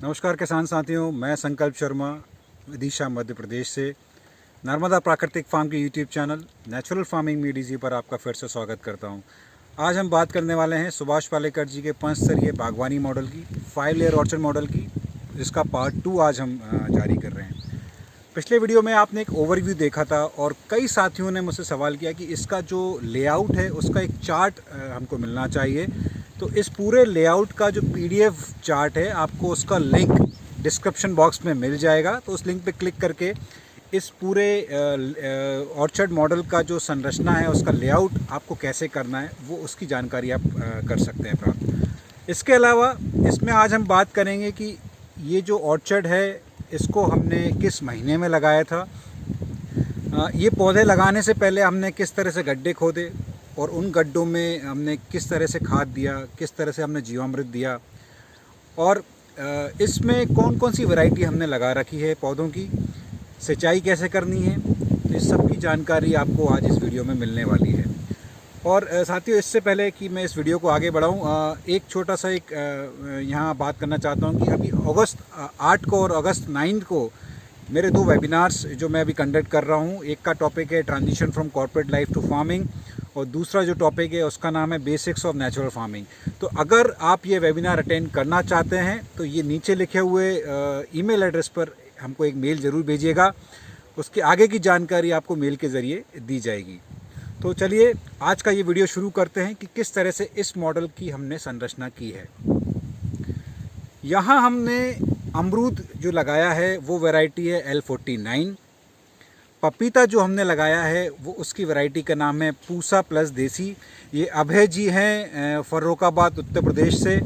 नमस्कार किसान साथियों, मैं संकल्प शर्मा विदिशा मध्य प्रदेश से नर्मदा प्राकृतिक फार्म के यूट्यूब चैनल नेचुरल फार्मिंग में डीजी पर आपका फिर से स्वागत करता हूं। आज हम बात करने वाले हैं सुभाष पालेकर जी के 5 स्तरीय बागवानी मॉडल की, 5 लेयर ऑर्चर्ड मॉडल की, जिसका पार्ट 2 आज हम जारी कर रहे हैं। पिछले वीडियो में आपने एक ओवरव्यू देखा था और कई साथियों ने मुझसे सवाल किया कि इसका जो लेआउट है उसका एक चार्ट हमको मिलना चाहिए। तो इस पूरे लेआउट का जो PDF चार्ट है, आपको उसका लिंक डिस्क्रिप्शन बॉक्स में मिल जाएगा। तो उस लिंक पे क्लिक करके इस पूरे ऑर्चर्ड मॉडल का जो संरचना है, उसका लेआउट आपको कैसे करना है, वो उसकी जानकारी आप कर सकते हैं प्राप्त। इसके अलावा इसमें आज हम बात करेंगे कि ये जो ऑर्चर्ड है इसको हमने किस महीने में लगाया था, ये पौधे लगाने से पहले हमने किस तरह से गड्ढे खोदे और उन गड्ढों में हमने किस तरह से खाद दिया, किस तरह से हमने जीवामृत दिया, और इसमें कौन कौन सी वैरायटी हमने लगा रखी है पौधों की, सिंचाई कैसे करनी है। तो इस सब की जानकारी आपको आज इस वीडियो में मिलने वाली है। और साथियों, इससे पहले कि मैं इस वीडियो को आगे बढ़ाऊं, एक छोटा सा यहाँ बात करना चाहता हूँ कि अभी अगस्त 8 को और अगस्त 9 को मेरे 2 वेबिनार्स जो मैं अभी कंडक्ट कर रहा हूँ। एक का टॉपिक है transition from corporate life to farming, और दूसरा जो टॉपिक है उसका नाम है बेसिक्स ऑफ नेचुरल फार्मिंग। तो अगर आप ये वेबिनार अटेंड करना चाहते हैं तो ये नीचे लिखे हुए ईमेल एड्रेस पर हमको एक मेल ज़रूर भेजिएगा। उसके आगे की जानकारी आपको मेल के ज़रिए दी जाएगी। तो चलिए आज का ये वीडियो शुरू करते हैं कि किस तरह से इस मॉडल की हमने संरचना की है। यहाँ हमने अमरूद जो लगाया है वो वैरायटी है L49। पपीता जो हमने लगाया है वो उसकी वैरायटी का नाम है पूसा प्लस देसी। ये अभय जी हैं फर्रुखाबाद उत्तर प्रदेश से,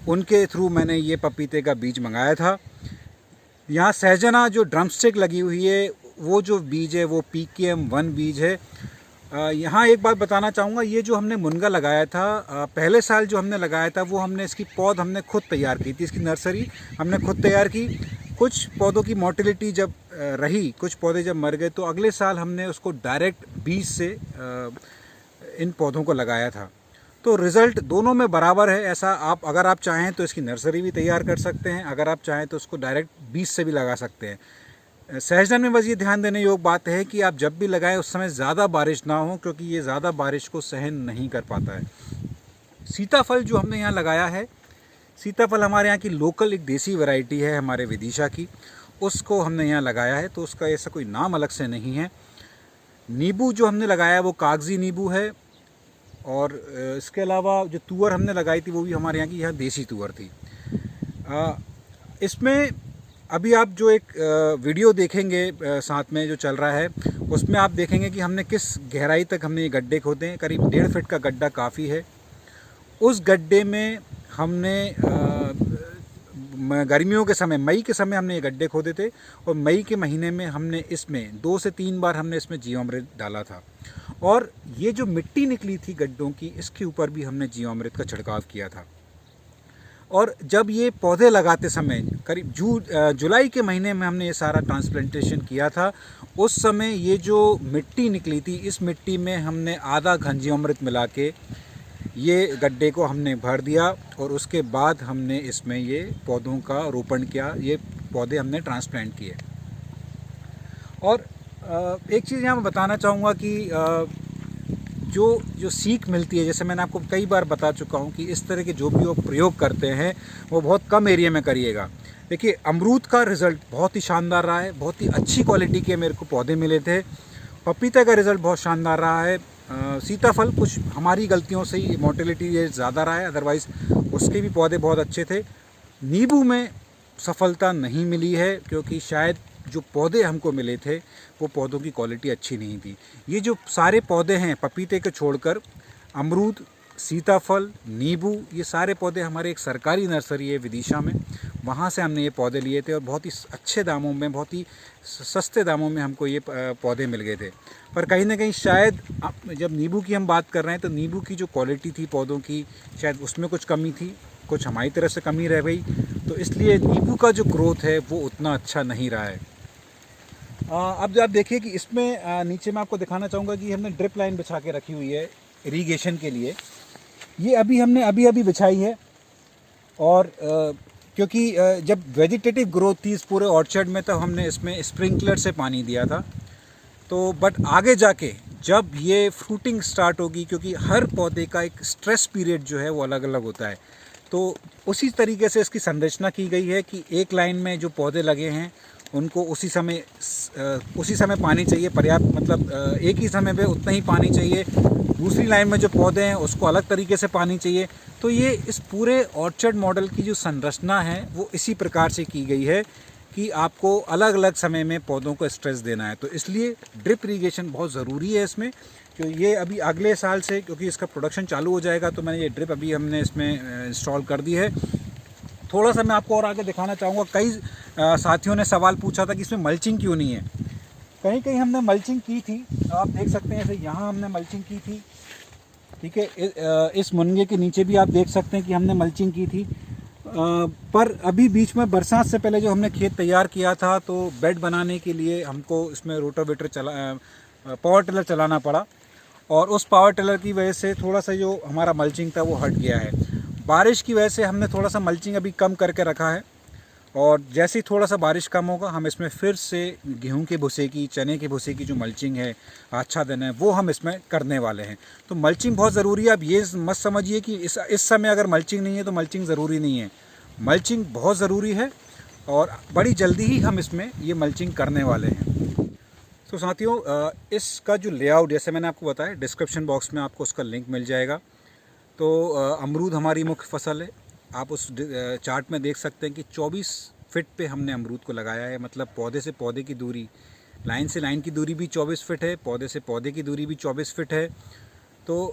उनके थ्रू मैंने ये पपीते का बीज मंगाया था। यहाँ सहजना जो ड्रमस्टिक लगी हुई है वो जो बीज है वो PKM 1 बीज है। यहाँ एक बात बताना चाहूँगा, ये जो हमने मुनगा लगाया था पहले साल जो हमने लगाया था वो हमने इसकी पौध हमने खुद तैयार की थी, इसकी नर्सरी हमने खुद तैयार की। कुछ पौधों की मोर्टेलिटी जब रही, कुछ पौधे जब मर गए, तो अगले साल हमने उसको डायरेक्ट बीज से इन पौधों को लगाया था। तो रिज़ल्ट दोनों में बराबर है। ऐसा आप अगर आप चाहें तो इसकी नर्सरी भी तैयार कर सकते हैं, अगर आप चाहें तो उसको डायरेक्ट बीज से भी लगा सकते हैं। सहजन में बस ये ध्यान देने योग्य बात है कि आप जब भी लगाएं उस समय ज़्यादा बारिश ना हो, क्योंकि ये ज़्यादा बारिश को सहन नहीं कर पाता है। सीताफल जो हमने यहाँ लगाया है, सीताफल हमारे यहाँ की लोकल एक देसी वैरायटी है हमारे विदिशा की, उसको हमने यहाँ लगाया है। तो उसका ऐसा कोई नाम अलग से नहीं है। नींबू जो हमने लगाया है वो कागजी नींबू है, और इसके अलावा जो तुअर हमने लगाई थी वो भी हमारे यहाँ की यहाँ देसी तुअर थी। इसमें अभी आप जो एक वीडियो देखेंगे साथ में जो चल रहा है, उसमें आप देखेंगे कि हमने किस गहराई तक हमने ये गड्ढे खोदे हैं। करीब 1.5 फीट का गड्ढा काफ़ी है। उस गड्ढे में हमने गर्मियों के समय, मई के समय हमने ये गड्ढे खोदे थे, और मई के महीने में हमने इसमें 2 से 3 बार हमने इसमें जीवामृत डाला था। और ये जो मिट्टी निकली थी गड्ढों की, इसके ऊपर भी हमने जीवामृत का छिड़काव किया था। और जब ये पौधे लगाते समय करीब जुलाई के महीने में हमने ये सारा ट्रांसप्लांटेशन किया था, उस समय ये जो मिट्टी निकली थी, इस मिट्टी में हमने आधा घन जीवामृत मिला के ये गड्ढे को हमने भर दिया, और उसके बाद हमने इसमें ये पौधों का रोपण किया, ये पौधे हमने ट्रांसप्लांट किए। और एक चीज़ यहाँ मैं बताना चाहूँगा कि जो सीख मिलती है, जैसे मैंने आपको कई बार बता चुका हूँ कि इस तरह के जो भी वो प्रयोग करते हैं वो बहुत कम एरिया में करिएगा। देखिए, अमरूद का रिज़ल्ट बहुत ही शानदार रहा है, बहुत ही अच्छी क्वालिटी के मेरे को पौधे मिले थे। पपीता का रिज़ल्ट बहुत शानदार रहा है। सीताफल कुछ हमारी गलतियों से ही मोर्टेलिटी ये ज़्यादा रहा है, अदरवाइज़ उसके भी पौधे बहुत अच्छे थे। नींबू में सफलता नहीं मिली है, क्योंकि शायद जो पौधे हमको मिले थे वो पौधों की क्वालिटी अच्छी नहीं थी। ये जो सारे पौधे हैं पपीते के छोड़कर, अमरूद, सीताफल, नींबू, ये सारे पौधे हमारे एक सरकारी नर्सरी है विदिशा में, वहाँ से हमने ये पौधे लिए थे, और बहुत ही अच्छे दामों में, बहुत ही सस्ते दामों में हमको ये पौधे मिल गए थे। पर कहीं ना कहीं शायद जब नींबू की हम बात कर रहे हैं तो नींबू की जो क्वालिटी थी पौधों की, शायद उसमें कुछ कमी थी, कुछ हमारी तरफ से कमी रह गई, तो इसलिए नींबू का जो ग्रोथ है वो उतना अच्छा नहीं रहा है। अब आप देखिए कि इसमें नीचे मैं आपको दिखाना चाहूँगा कि हमने ड्रिप लाइन बिछा के रखी हुई है इरीगेशन के लिए। ये हमने अभी बिछाई है, और क्योंकि जब वेजिटेटिव ग्रोथ थी इस पूरे ऑर्चर्ड में, तब हमने इसमें स्प्रिंकलर से पानी दिया था। तो बट आगे जाके जब ये फ्रूटिंग स्टार्ट होगी, क्योंकि हर पौधे का एक स्ट्रेस पीरियड जो है वो अलग अलग होता है, तो उसी तरीके से इसकी संरचना की गई है कि एक लाइन में जो पौधे लगे हैं उनको उसी समय पानी चाहिए पर्याप्त, मतलब एक ही समय पे उतना ही पानी चाहिए। दूसरी लाइन में जो पौधे हैं उसको अलग तरीके से पानी चाहिए। तो ये इस पूरे ऑर्चर्ड मॉडल की जो संरचना है वो इसी प्रकार से की गई है कि आपको अलग अलग समय में पौधों को स्ट्रेस देना है। तो इसलिए ड्रिप इरीगेशन बहुत ज़रूरी है इसमें। तो ये अभी अगले साल से, क्योंकि इसका प्रोडक्शन चालू हो जाएगा, तो मैंने ये ड्रिप अभी हमने इसमें इंस्टॉल कर दी है। थोड़ा सा मैं आपको और आगे दिखाना चाहूँगा। कई साथियों ने सवाल पूछा था कि इसमें मल्चिंग क्यों नहीं है। कहीं कहीं हमने मल्चिंग की थी, आप देख सकते हैं, जैसे यहाँ हमने मल्चिंग की थी, ठीक है। इस मुनगे के नीचे भी आप देख सकते हैं कि हमने मल्चिंग की थी। पर अभी बीच में बरसात से पहले जो हमने खेत तैयार किया था, तो बेड बनाने के लिए हमको इसमें रोटावेटर पावर टिलर चलाना पड़ा, और उस पावर टिलर की वजह से थोड़ा सा जो हमारा मल्चिंग था वो हट गया है। बारिश की वजह से हमने थोड़ा सा मल्चिंग अभी कम करके रखा है, और जैसे ही थोड़ा सा बारिश कम होगा हम इसमें फिर से गेहूं के भूसे की, चने के भूसे की जो मल्चिंग है, आच्छादन है, वो हम इसमें करने वाले हैं। तो मल्चिंग बहुत ज़रूरी है। अब ये मत समझिए कि इस समय अगर मल्चिंग नहीं है तो मल्चिंग ज़रूरी नहीं है। मल्चिंग बहुत ज़रूरी है, और बड़ी जल्दी ही हम इसमें ये मल्चिंग करने वाले हैं। तो साथियों, इसका जो लेआउट, जैसे मैंने आपको बताया, डिस्क्रिप्शन बॉक्स में आपको उसका लिंक मिल जाएगा। तो अमरूद हमारी मुख्य फसल है। आप उस चार्ट में देख सकते हैं कि 24 फीट पे हमने अमरूद को लगाया है। मतलब पौधे से पौधे की दूरी, लाइन से लाइन की दूरी भी 24 फीट है, पौधे से पौधे की दूरी भी 24 फीट है। तो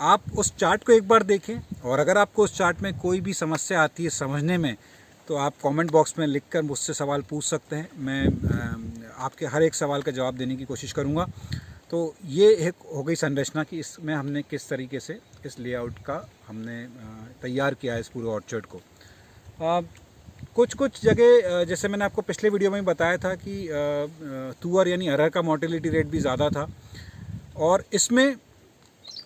आप उस चार्ट को एक बार देखें, और अगर आपको उस चार्ट में कोई भी समस्या आती है समझने में, तो आप कमेंट बॉक्स में लिखकर मुझसे सवाल पूछ सकते हैं। मैं आपके हर एक सवाल का जवाब देने की कोशिश करूँगा। तो ये एक हो गई संरचना कि इसमें हमने किस तरीके से इस लेआउट का हमने तैयार किया है इस पूरे ऑर्चर्ड को। कुछ जगह, जैसे मैंने आपको पिछले वीडियो में बताया था कि तुअर यानी अरहर का मोर्टेलिटी रेट भी ज़्यादा था, और इसमें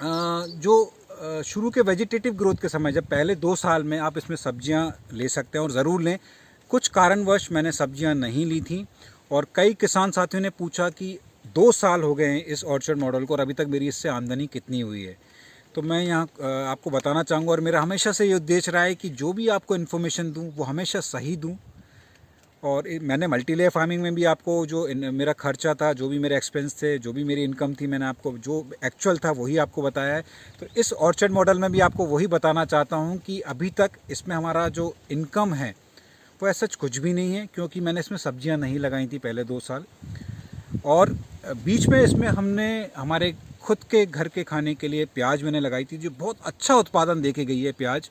जो शुरू के वेजिटेटिव ग्रोथ के समय, जब पहले 2 साल में आप इसमें सब्जियां ले सकते हैं और ज़रूर लें। कुछ कारणवश मैंने सब्जियां नहीं ली थी, और कई किसान साथियों ने पूछा कि 2 साल हो गए हैं इस ऑर्चर्ड मॉडल को और अभी तक मेरी इससे आमदनी कितनी हुई है। तो मैं यहाँ आपको बताना चाहूँगा, और मेरा हमेशा से ये उद्देश्य रहा है कि जो भी आपको इन्फॉर्मेशन दूँ वो हमेशा सही दूँ। और मैंने मल्टी लेयर फार्मिंग में भी आपको जो मेरा खर्चा था, जो भी मेरे एक्सपेंस थे, जो भी मेरी इनकम थी, मैंने आपको जो एक्चुअल था वही आपको बताया है। तो इस ऑर्चर्ड मॉडल में भी आपको वही बताना चाहता हूँ कि अभी तक इसमें हमारा जो इनकम है वो ऐसा कुछ भी नहीं है, क्योंकि मैंने इसमें सब्जियाँ नहीं लगाई थी पहले 2 साल। और बीच में इसमें हमने हमारे खुद के घर के खाने के लिए प्याज मैंने लगाई थी, जो बहुत अच्छा उत्पादन देके गई है प्याज।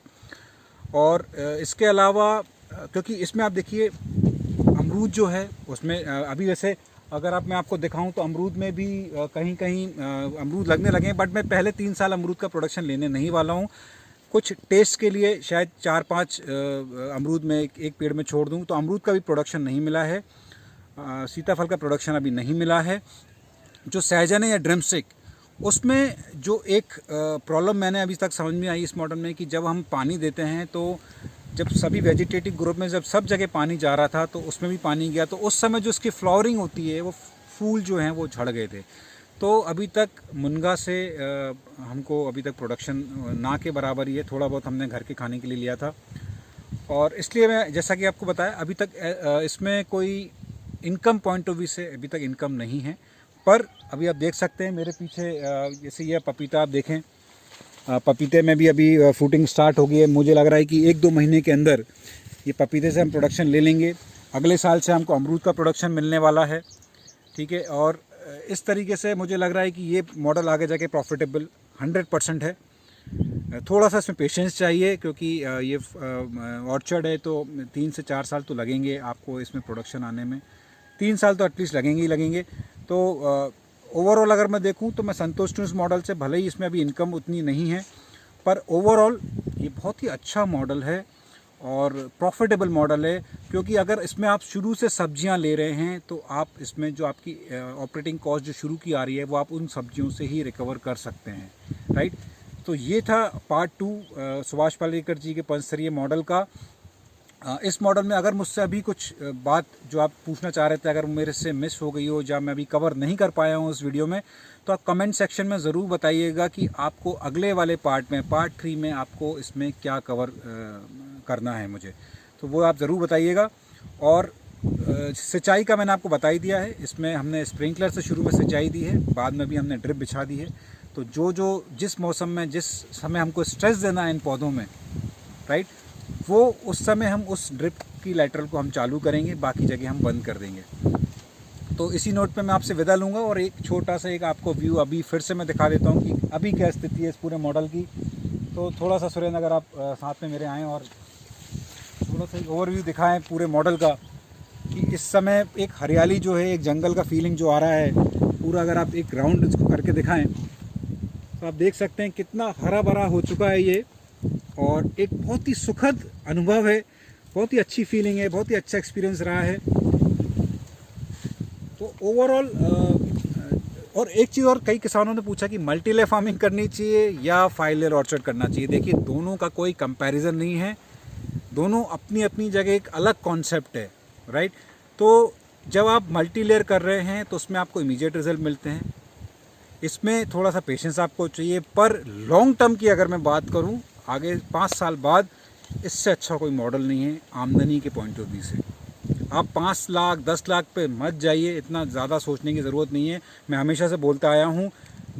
और इसके अलावा, क्योंकि इसमें आप देखिए अमरूद जो है उसमें अभी वैसे अगर मैं आपको दिखाऊं तो अमरूद में भी कहीं कहीं अमरूद लगने लगे हैं, बट मैं पहले 3 साल अमरूद का प्रोडक्शन लेने नहीं वाला हूं। कुछ टेस्ट के लिए शायद 4-5 अमरूद में एक पेड़ में छोड़ दूं, तो अमरूद का भी प्रोडक्शन नहीं मिला है। सीताफल का प्रोडक्शन अभी नहीं मिला है। जो सहजन है या ड्रमस्टिक, उसमें जो एक प्रॉब्लम मैंने अभी तक समझ में आई इस मॉडल में, कि जब हम पानी देते हैं तो जब सभी वेजिटेटिव ग्रुप में जब सब जगह पानी जा रहा था तो उसमें भी पानी गया, तो उस समय जो उसकी फ्लावरिंग होती है, वो फूल जो हैं वो झड़ गए थे। तो अभी तक मुनगा से हमको अभी तक प्रोडक्शन ना के बराबर ही है। थोड़ा बहुत हमने घर के खाने के लिए लिया था, और इसलिए मैं जैसा कि आपको बताया अभी तक इसमें कोई इनकम पॉइंट ऑफ व्यू से अभी तक इनकम नहीं है। पर अभी आप देख सकते हैं मेरे पीछे, जैसे ये पपीता आप देखें, पपीते में भी अभी फ्रूटिंग स्टार्ट हो गई है। मुझे लग रहा है कि 1-2 महीने के अंदर ये पपीते से हम प्रोडक्शन ले लेंगे। अगले साल से हमको अमरूद का प्रोडक्शन मिलने वाला है, ठीक है। और इस तरीके से मुझे लग रहा है कि ये मॉडल आगे जाके प्रॉफिटेबल 100% है। थोड़ा सा इसमें पेशेंस चाहिए, क्योंकि ये ऑर्चर्ड है, तो 3 से 4 साल तो लगेंगे आपको इसमें प्रोडक्शन आने में। 3 साल तो एटलीस्ट लगेंगे ही लगेंगे। तो ओवरऑल अगर मैं देखूं तो मैं संतुष्ट हूँ इस मॉडल से। भले ही इसमें अभी इनकम उतनी नहीं है, पर ओवरऑल ये बहुत ही अच्छा मॉडल है और प्रॉफिटेबल मॉडल है। क्योंकि अगर इसमें आप शुरू से सब्जियां ले रहे हैं तो आप इसमें जो आपकी ऑपरेटिंग कॉस्ट जो शुरू की आ रही है वो आप उन सब्जियों से ही रिकवर कर सकते हैं, राइट। तो ये था पार्ट 2 सुभाष पालेकर जी के पंचस्तरीय मॉडल का। इस मॉडल में अगर मुझसे अभी कुछ बात जो आप पूछना चाह रहे थे अगर मेरे से मिस हो गई हो या मैं अभी कवर नहीं कर पाया हूँ उस वीडियो में, तो आप कमेंट सेक्शन में ज़रूर बताइएगा कि आपको अगले वाले पार्ट में, पार्ट 3 में आपको इसमें क्या कवर करना है मुझे, तो वो आप ज़रूर बताइएगा। और सिंचाई का मैंने आपको बता ही दिया है, इसमें हमने स्प्रिंकलर से शुरू में सिंचाई दी है, बाद में भी हमने ड्रिप बिछा दी है। तो जिस मौसम में जिस समय हमको स्ट्रेस देना है इन पौधों में, राइट, वो उस समय हम उस ड्रिप की लैटरल को हम चालू करेंगे, बाकी जगह हम बंद कर देंगे। तो इसी नोट पे मैं आपसे विदा लूँगा और एक छोटा सा एक आपको व्यू अभी फिर से मैं दिखा देता हूँ कि अभी क्या स्थिति है इस पूरे मॉडल की। तो थोड़ा सा सुरेंद्र अगर आप साथ में मेरे आएँ और थोड़ा सा ओवरव्यू दिखाएँ पूरे मॉडल का कि इस समय एक हरियाली जो है, एक जंगल का फीलिंग जो आ रहा है पूरा, अगर आप एक राउंड इसको करके दिखाएँ तो आप देख सकते हैं कितना हरा भरा हो चुका है ये, और एक बहुत ही सुखद अनुभव है, बहुत ही अच्छी फीलिंग है, बहुत ही अच्छा एक्सपीरियंस रहा है। तो ओवरऑल और एक चीज़ और, कई किसानों ने पूछा कि मल्टी लेयर फार्मिंग करनी चाहिए या 5 लेयर ऑर्चर्ड करना चाहिए। देखिए, दोनों का कोई कंपैरिजन नहीं है, दोनों अपनी अपनी जगह एक अलग कॉन्सेप्ट है, राइट। तो जब आप मल्टी लेयर कर रहे हैं तो उसमें आपको इमीडिएट रिजल्ट मिलते हैं, इसमें थोड़ा सा पेशेंस आपको चाहिए, पर लॉन्ग टर्म की अगर मैं बात करूं, आगे 5 साल बाद इससे अच्छा कोई मॉडल नहीं है आमदनी के पॉइंट ऑफ व्यू से। आप 5 लाख 10 लाख पे मत जाइए, इतना ज़्यादा सोचने की ज़रूरत नहीं है। मैं हमेशा से बोलता आया हूँ,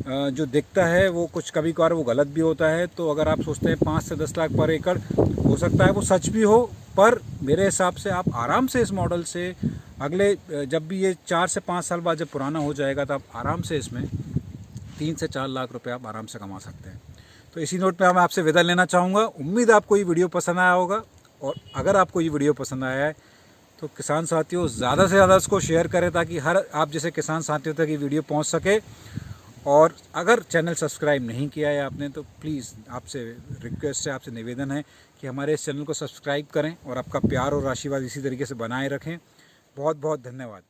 जो दिखता है वो कुछ कभी कभार वो गलत भी होता है। तो अगर आप सोचते हैं 5 से 10 लाख पर एकड़, हो सकता है वो सच भी हो, पर मेरे हिसाब से आप आराम से इस मॉडल से अगले जब भी ये 4 से 5 साल बाद जब पुराना हो जाएगा तो आप आराम से इसमें 3 से 4 लाख रुपए आप आराम से कमा सकते हैं। तो इसी नोट पे मैं आपसे विदा लेना चाहूँगा। उम्मीद आपको ये वीडियो पसंद आया होगा, और अगर आपको ये वीडियो पसंद आया है तो किसान साथियों ज़्यादा से ज़्यादा इसको शेयर करें ताकि हर आप जैसे किसान साथियों तक ये वीडियो पहुँच सके। और अगर चैनल सब्सक्राइब नहीं किया है आपने तो प्लीज़ आपसे रिक्वेस्ट है, आपसे निवेदन है कि हमारे इस चैनल को सब्सक्राइब करें और आपका प्यार और आशीर्वाद इसी तरीके से बनाए रखें। बहुत बहुत धन्यवाद।